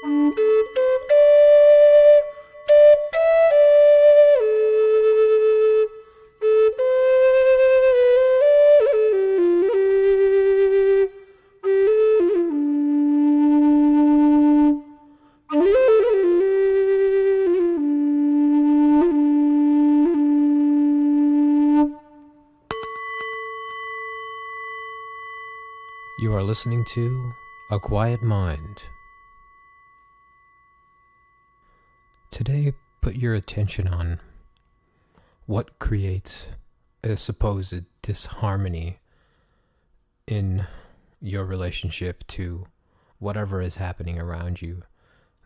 You are listening to A Quiet Mind. Today, put your attention on what creates a supposed disharmony in your relationship to whatever is happening around you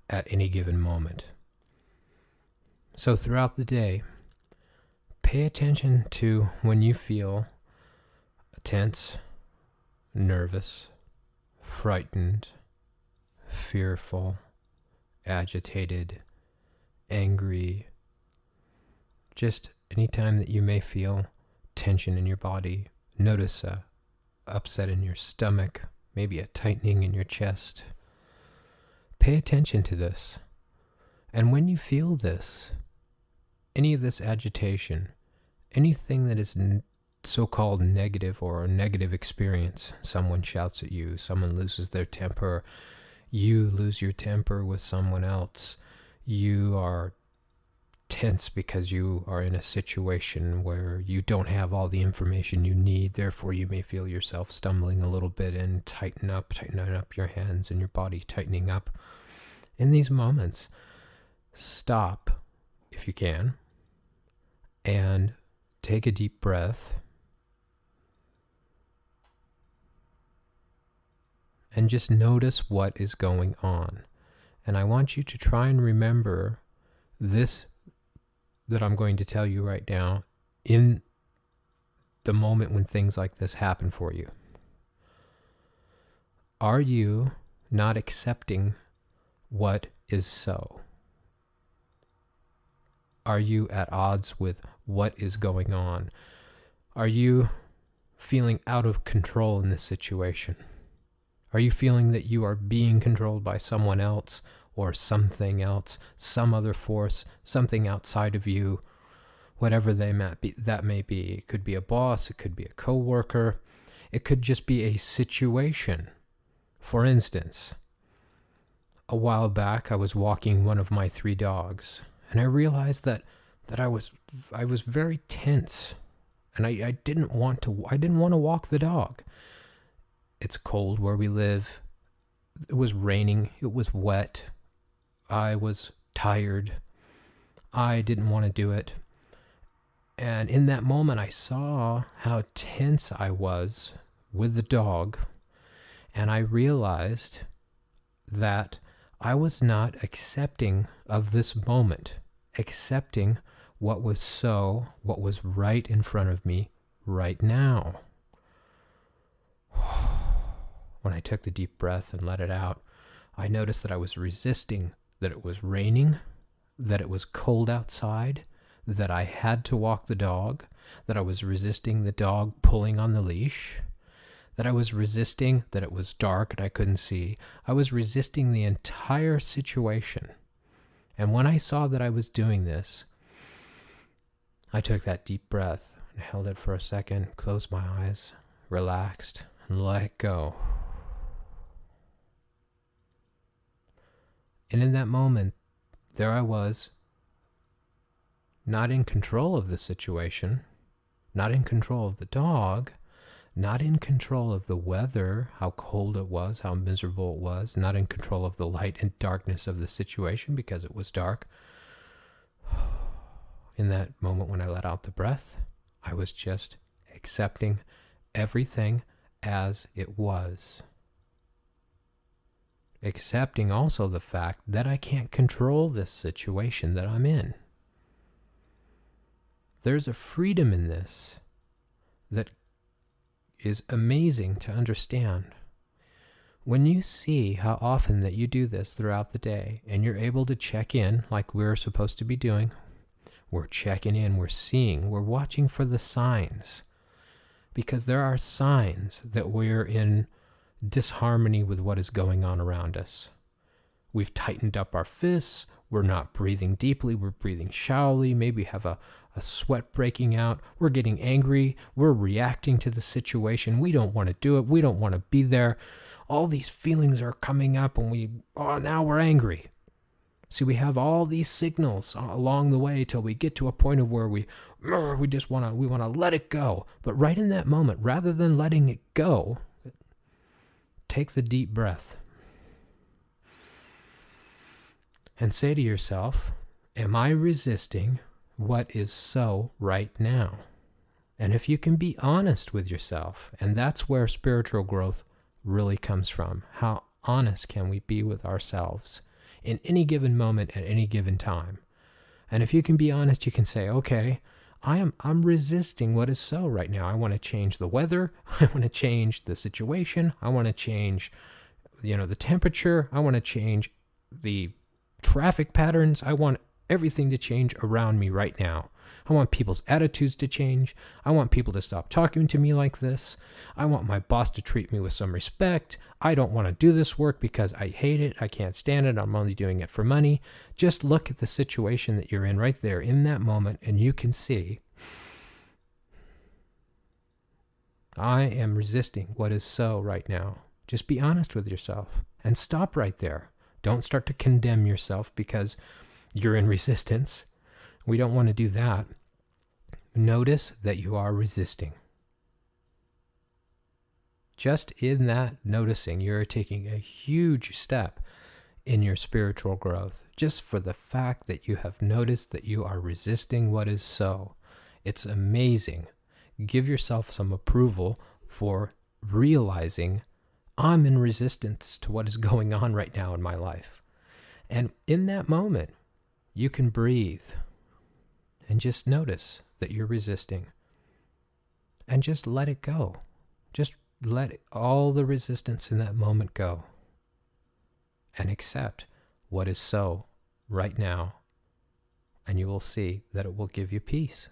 at any given moment. So throughout the day, pay attention to when you feel tense, nervous, frightened, fearful, agitated, angry. Just anytime that you may feel tension in your body, notice a upset in your stomach, maybe a tightening in your chest. Pay attention to this. And when you feel this, any of this agitation, anything that is so-called negative or a negative experience, someone shouts at you, someone loses their temper, you lose your temper with someone else, you are tense because you are in a situation where you don't have all the information you need, therefore you may feel yourself stumbling a little bit and tightening up your hands and your body tightening up. In these moments, stop if you can and take a deep breath and just notice what is going on. And I want you to try and remember this that I'm going to tell you right now in the moment when things like this happen for you. Are you not accepting what is so? Are you at odds with what is going on? Are you feeling out of control in this situation? Are you feeling that you are being controlled by someone else or something else, some other force, something outside of you, whatever that may be? It could be a boss, it could be a coworker, it could just be a situation. For instance, a while back I was walking one of my 3 dogs, and I realized that I was very tense, and I didn't want to walk the dog. It's cold where we live. It was raining. It was wet. I was tired. I didn't want to do it. And in that moment, I saw how tense I was with the dog. And I realized that I was not accepting of this moment, accepting what was right in front of me right now. When I took the deep breath and let it out, I noticed that I was resisting, that it was raining, that it was cold outside, that I had to walk the dog, that I was resisting the dog pulling on the leash, that I was resisting that it was dark and I couldn't see. I was resisting the entire situation. And when I saw that I was doing this, I took that deep breath and held it for a second, closed my eyes, relaxed, and let it go. And in that moment, there I was, not in control of the situation, not in control of the dog, not in control of the weather, how cold it was, how miserable it was, not in control of the light and darkness of the situation because it was dark. In that moment when I let out the breath, I was just accepting everything as it was. Accepting also the fact that I can't control this situation that I'm in. There's a freedom in this that is amazing to understand. When you see how often that you do this throughout the day and you're able to check in like we're supposed to be doing, we're checking in, we're seeing, we're watching for the signs. Because there are signs that we're in disharmony with what is going on around us. We've tightened up our fists. We're not breathing deeply. We're breathing shallowly. Maybe have a sweat breaking out. We're getting angry. We're reacting to the situation. We don't want to do it. We don't want to be there. All these feelings are coming up and now we're angry. See, we have all these signals along the way till we get to a point of where we just want to let it go. But right in that moment, rather than letting it go, take the deep breath and say to yourself, am I resisting what is so right now? And if you can be honest with yourself, and that's where spiritual growth really comes from. How honest can we be with ourselves in any given moment at any given time? And if you can be honest, you can say, okay, I'm resisting what is so right now. I want to change the weather. I want to change the situation. I want to change, the temperature. I want to change the traffic patterns. I want everything to change around me right now. I want people's attitudes to change. I want people to stop talking to me like this. I want my boss to treat me with some respect. I don't want to do this work because I hate it. I can't stand it. I'm only doing it for money. Just look at the situation that you're in right there in that moment, and you can see, I am resisting what is so right now. Just be honest with yourself and stop right there. Don't start to condemn yourself because you're in resistance. We don't want to do that. Notice that you are resisting. Just in that noticing, you're taking a huge step in your spiritual growth. Just for the fact that you have noticed that you are resisting what is so. It's amazing. Give yourself some approval for realizing I'm in resistance to what is going on right now in my life. And in that moment, you can breathe and just notice that you're resisting and just let it go. Just let all the resistance in that moment go and accept what is so right now, and you will see that it will give you peace.